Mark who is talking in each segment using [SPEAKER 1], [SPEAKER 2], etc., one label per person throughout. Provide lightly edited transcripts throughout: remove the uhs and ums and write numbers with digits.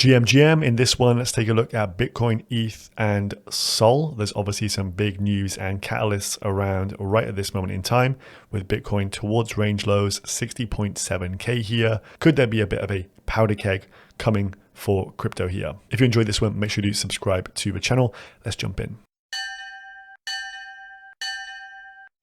[SPEAKER 1] GM. In this one, let's take a look at Bitcoin, ETH, and Sol. There's obviously some big news and catalysts around right at this moment in time, with Bitcoin towards range lows, 60.7K here. Could there be a bit of a powder keg coming for crypto here? If you enjoyed this one, make sure to subscribe to the channel. Let's jump in.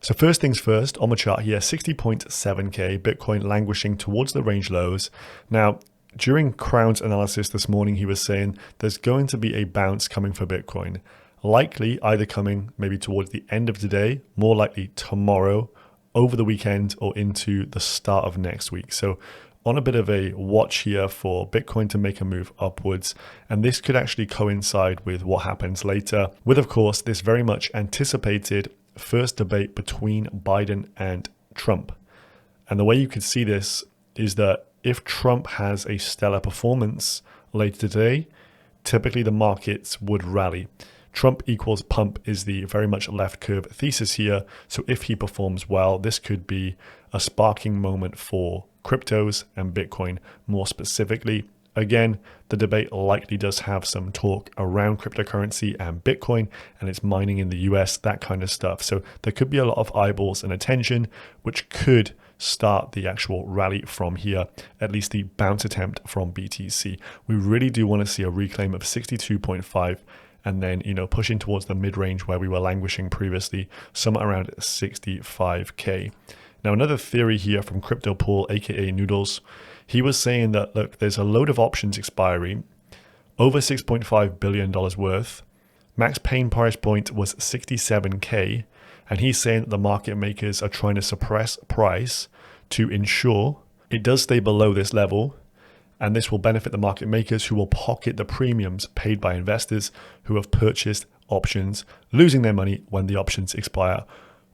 [SPEAKER 1] So first things first, on the chart here, 60.7K, Bitcoin languishing towards the range lows. Now, during Crown's analysis this morning, he was saying there's going to be a bounce coming for Bitcoin, likely either coming maybe towards the end of today, more likely tomorrow, over the weekend, or into the start of next week. So on a bit of a watch here for Bitcoin to make a move upwards. And this could actually coincide with what happens later, with, of course, this very much anticipated first debate between Biden and Trump. And the way you could see this is that if Trump has a stellar performance later today, typically the markets would rally. Trump equals pump is the very much left curve thesis here. So if he performs well, this could be a sparking moment for cryptos and Bitcoin more specifically. Again, the debate likely does have some talk around cryptocurrency and Bitcoin and its mining in the US, that kind of stuff. So there could be a lot of eyeballs and attention, which could start the actual rally from here, at least the bounce attempt from BTC. We really do want to see a reclaim of 62.5 and then, pushing towards the mid-range where we were languishing previously, somewhere around 65K. Now, another theory here from Crypto Pool, aka Noodles, he was saying that, look, there's a load of options expiry, over $6.5 billion worth. Max pain price point was 67K. And he's saying that the market makers are trying to suppress price to ensure it does stay below this level. And this will benefit the market makers who will pocket the premiums paid by investors who have purchased options, losing their money when the options expire,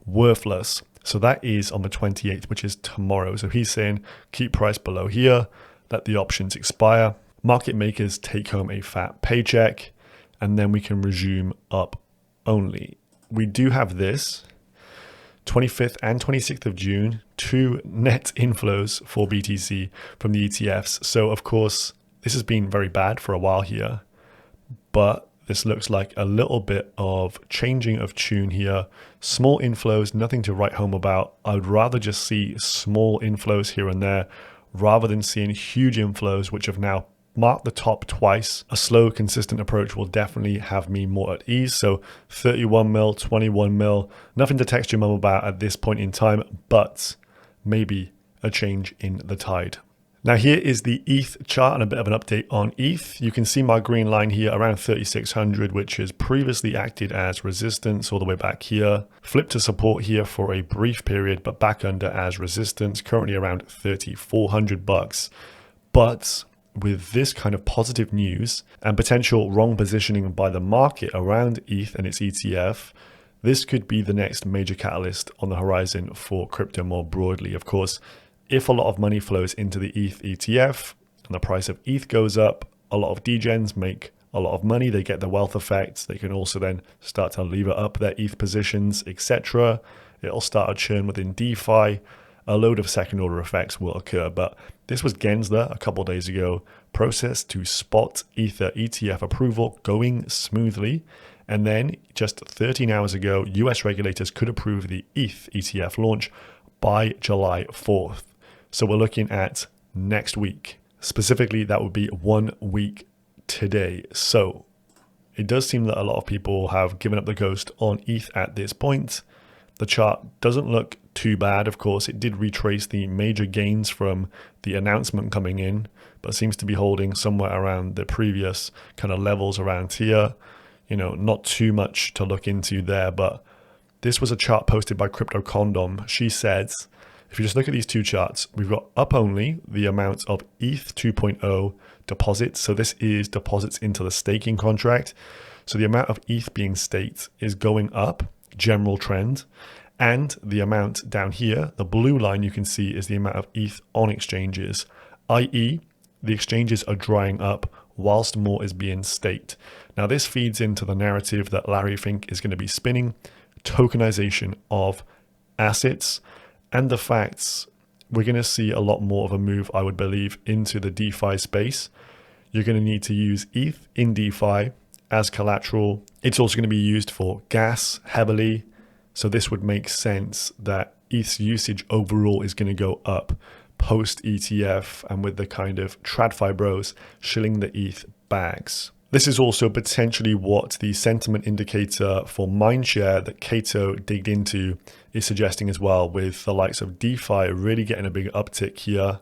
[SPEAKER 1] worthless. So that is on the 28th, which is tomorrow. So he's saying keep price below here, let the options expire, market makers take home a fat paycheck, and then we can resume up only. We do have this 25th and 26th of June, 2 net inflows for BTC from the ETFs. So of course, this has been very bad for a while here, but this looks like a little bit of changing of tune here. Small inflows, nothing to write home about. I would rather just see small inflows here and there rather than seeing huge inflows, which have now marked the top twice. A slow, consistent approach will definitely have me more at ease. So 31 mil, 21 mil, nothing to text your mum about at this point in time, but maybe a change in the tide. Now here is the ETH chart and a bit of an update on ETH. You can see my green line here around 3,600, which has previously acted as resistance all the way back here. Flipped to support here for a brief period, but back under as resistance, currently around 3,400 bucks. But with this kind of positive news and potential wrong positioning by the market around ETH and its ETF, this could be the next major catalyst on the horizon for crypto more broadly. Of course, if a lot of money flows into the ETH ETF and the price of ETH goes up, a lot of degens make a lot of money. They get the wealth effect. They can also then start to lever up their ETH positions, etc. It'll start a churn within DeFi. A load of second order effects will occur. But this was Gensler a couple of days ago. Process to spot Ether ETF approval going smoothly. And then just 13 hours ago, US regulators could approve the ETH ETF launch by July 4th. So we're looking at next week. Specifically, that would be 1 week today. So it does seem that a lot of people have given up the ghost on ETH at this point. The chart doesn't look too bad. Of course, it did retrace the major gains from the announcement coming in, but seems to be holding somewhere around the previous kind of levels around here. Not too much to look into there, but this was a chart posted by Crypto Condom. She says, if you just look at these two charts, we've got up only the amount of ETH 2.0 deposits. So this is deposits into the staking contract. So the amount of ETH being staked is going up, general trend. And the amount down here, the blue line you can see is the amount of ETH on exchanges, i.e. the exchanges are drying up whilst more is being staked. Now this feeds into the narrative that Larry Fink is going to be spinning, tokenization of assets, and the facts we're going to see a lot more of a move, I would believe, into the DeFi space. You're going to need to use ETH in DeFi as collateral. It's also going to be used for gas heavily. So this would make sense that ETH's usage overall is going to go up post ETF and with the kind of TradFi bros shilling the ETH bags. This is also potentially what the sentiment indicator for mindshare that Cato digged into is suggesting as well, with the likes of DeFi really getting a big uptick here.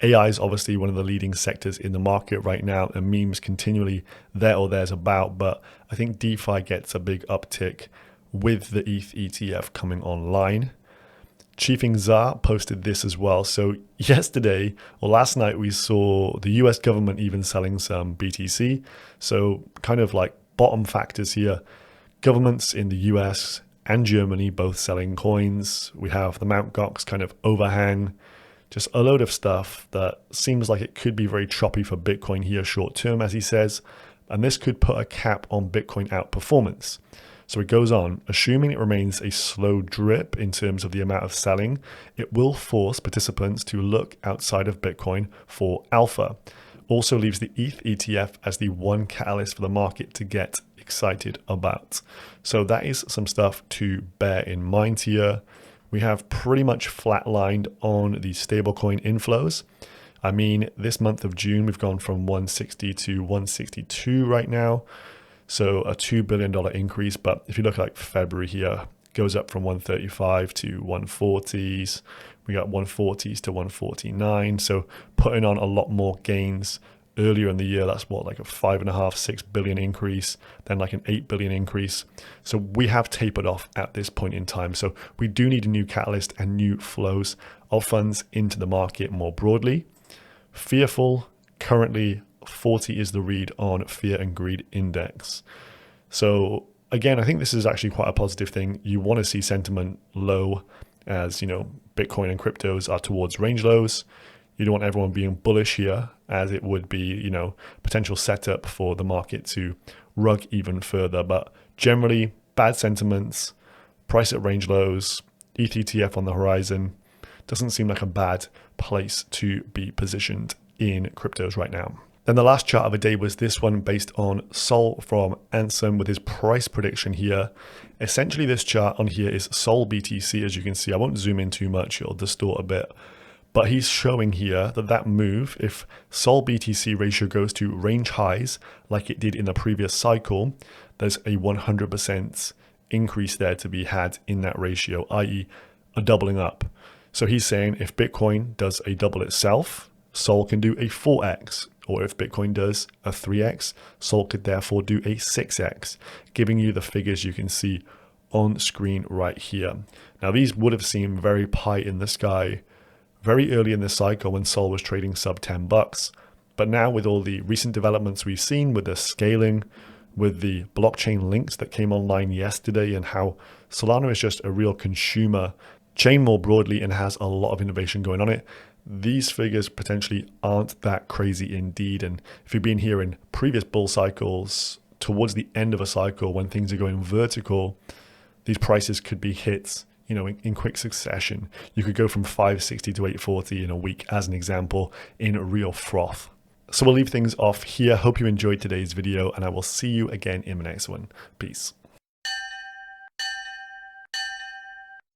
[SPEAKER 1] AI is obviously one of the leading sectors in the market right now, and memes continually there or there's about, but I think DeFi gets a big uptick with the ETH ETF coming online. Chiefing Czar posted this as well. So yesterday or last night, we saw the US government even selling some BTC. So kind of like bottom factors here. Governments in the US and Germany both selling coins. We have the Mt. Gox kind of overhang. Just a load of stuff that seems like it could be very choppy for Bitcoin here short term, as he says. And this could put a cap on Bitcoin outperformance. So it goes on, assuming it remains a slow drip in terms of the amount of selling, it will force participants to look outside of Bitcoin for alpha. Also leaves the ETH ETF as the one catalyst for the market to get excited about. So that is some stuff to bear in mind here. We have pretty much flatlined on the stablecoin inflows. I mean, this month of June, we've gone from 160 to 162 right now. So a $2 billion increase. But if you look at like February here, goes up from 135 to 140s. We got 140s to 149. So putting on a lot more gains earlier in the year. That's what, like a 5.5, 6 billion increase, then like an 8 billion increase. So we have tapered off at this point in time. So we do need a new catalyst and new flows of funds into the market more broadly. Fearful, currently 40 is the read on fear and greed index. So again, I think this is actually quite a positive thing. You want to see sentiment low as, you know, Bitcoin and cryptos are towards range lows. You don't want everyone being bullish here, as it would be, you know, potential setup for the market to rug even further. But generally, bad sentiments, price at range lows, ETH ETF on the horizon, doesn't seem like a bad place to be positioned in cryptos right now. Then the last chart of the day was this one based on Sol from Ansem with his price prediction here. Essentially, this chart on here is Sol BTC, as you can see. I won't zoom in too much, it'll distort a bit. But he's showing here that that move, if Sol BTC ratio goes to range highs like it did in the previous cycle, there's a 100% increase there to be had in that ratio, i.e. a doubling up. So he's saying if Bitcoin does a double itself, Sol can do a 4x. Or if Bitcoin does a 3x, Sol could therefore do a 6x, giving you the figures you can see on screen right here. Now, these would have seemed very pie in the sky very early in the cycle when Sol was trading sub $10. But now with all the recent developments we've seen with the scaling, with the blockchain links that came online yesterday, and how Solana is just a real consumer chain more broadly and has a lot of innovation going on it, these figures potentially aren't that crazy indeed. And if you've been here in previous bull cycles, towards the end of a cycle when things are going vertical, these prices could be hit, you know, in quick succession. You could go from 560 to 840 in a week, as an example, in real froth. So we'll leave things off here. Hope you enjoyed today's video, and I will see you again in the next one. Peace.